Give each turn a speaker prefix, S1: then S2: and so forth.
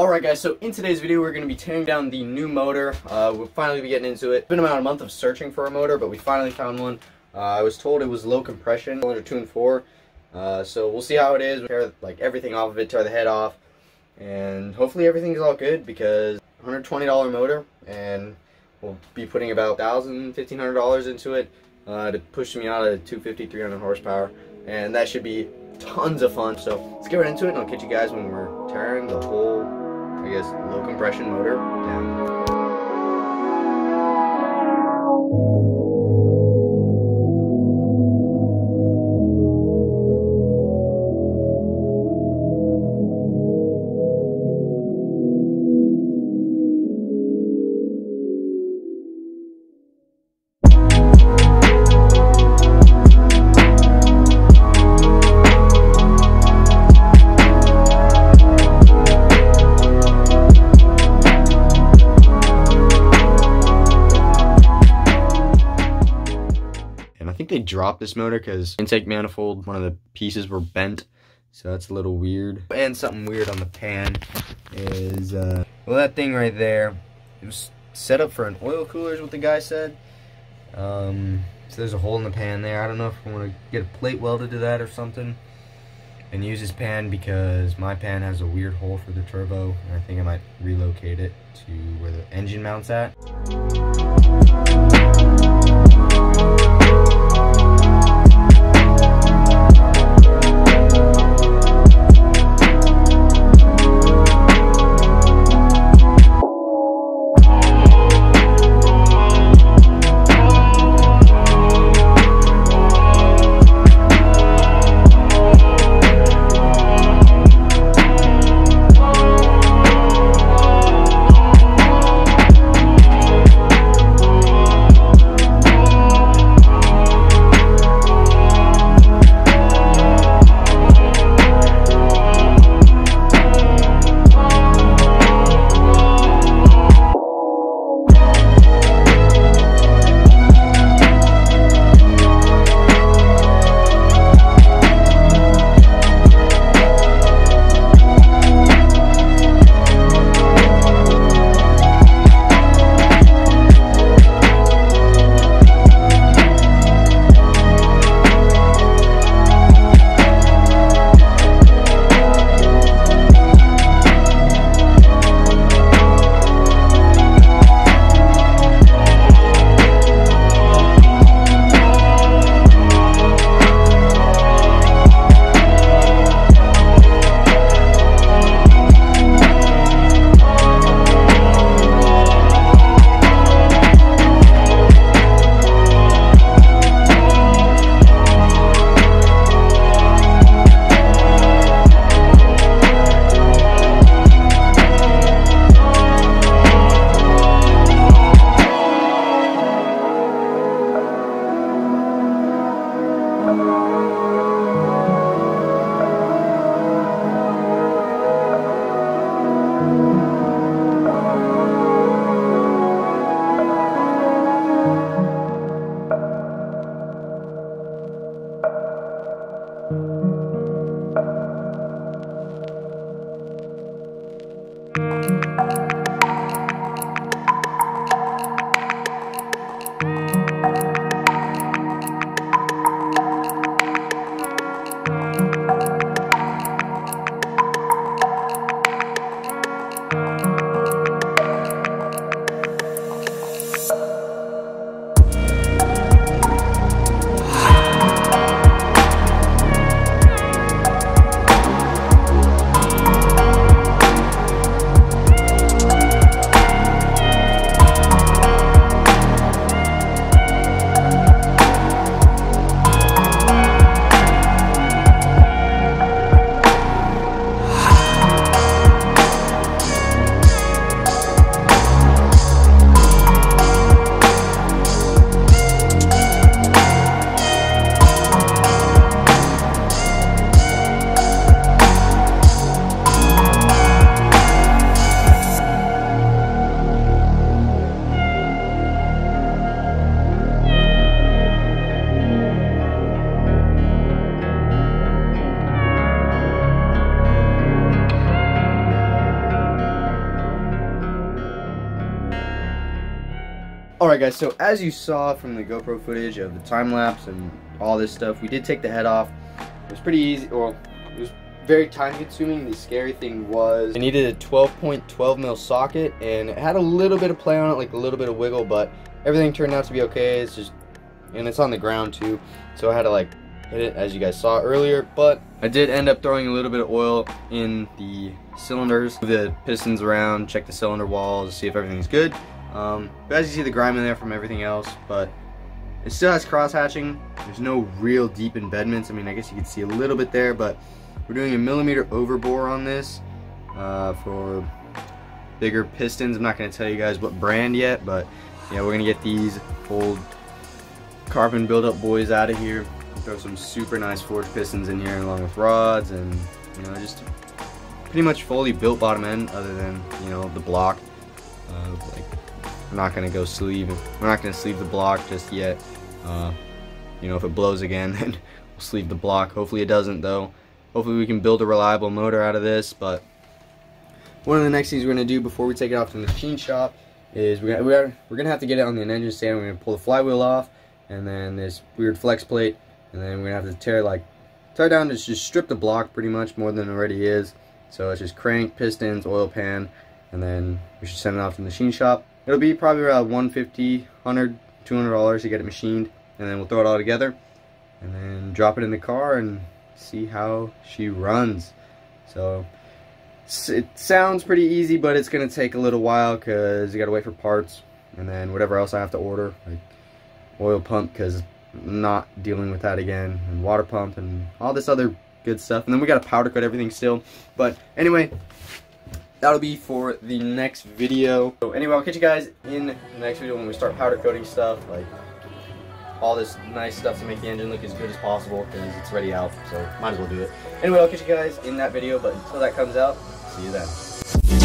S1: Alright guys, so in today's video we're going to be tearing down the new motor. We'll finally be getting into it. It's been about a month of searching for a motor, but we finally found one. I was told it was low compression, cylinder 2 and 4. So we'll see how it is. We'll tear like everything off of it, tear the head off, and hopefully everything's all good because $120 motor, and we'll be putting about $1,000, $1,500 into it to push the Miata to 250, 300 horsepower, and that should be tons of fun. So let's get right into it, and I'll catch you guys when we're tearing the whole, I guess, low compression motor down. They dropped this motor because intake manifold, one of the pieces were bent, so that's a little weird. And something weird on the pan is well, that thing right there, it was set up for an oil cooler is what the guy said. So there's a hole in the pan there. I don't know if I want to get a plate welded to that or something and use this pan, because my pan has a weird hole for the turbo, and I think I might relocate it to where the engine mounts at. Alright guys, so as you saw from the GoPro footage of the time lapse and all this stuff, we did take the head off. It was pretty easy, well, it was very time consuming. The scary thing was I needed a 12.12 mil socket, and it had a little bit of play on it, like a little bit of wiggle, but everything turned out to be okay. It's just, and it's on the ground too, so I had to like hit it as you guys saw earlier, but I did end up throwing a little bit of oil in the cylinders, move the pistons around, check the cylinder walls, see if everything's good. But as you see the grime in there from everything else, but it still has cross hatching. There's no real deep embedments. I mean, I guess you can see a little bit there, but we're doing a 1mm overbore on this for bigger pistons. I'm not going to tell you guys what brand yet, but yeah, we're going to get these old carbon buildup boys out of here. Throw some super nice forged pistons in here along with rods, and you know, just pretty much fully built bottom end, other than, you know, the block. Like, we're not gonna go sleeve. We're not gonna sleeve the block just yet. You know, if it blows again, then we'll sleeve the block. Hopefully it doesn't, though. Hopefully we can build a reliable motor out of this. But one of the next things we're gonna do before we take it off to the machine shop is we're gonna have to get it on the engine stand. We're gonna pull the flywheel off, and then this weird flex plate, and then we're gonna have to tear down, just strip the block pretty much more than it already is. So it's just crank, pistons, oil pan, and then we should send it off to the machine shop. It'll be probably around $150, $100, $200 to get it machined, and then we'll throw it all together and then drop it in the car and see how she runs. So it sounds pretty easy, but it's gonna take a little while because you gotta wait for parts, and then whatever else I have to order, like oil pump, because I'm not dealing with that again, and water pump and all this other good stuff, and then we gotta powder coat everything still. But anyway, that'll be for the next video. So anyway, I'll catch you guys in the next video when we start powder coating stuff, like all this nice stuff to make the engine look as good as possible, because it's already out, so might as well do it. Anyway, I'll catch you guys in that video, but until that comes out, see you then.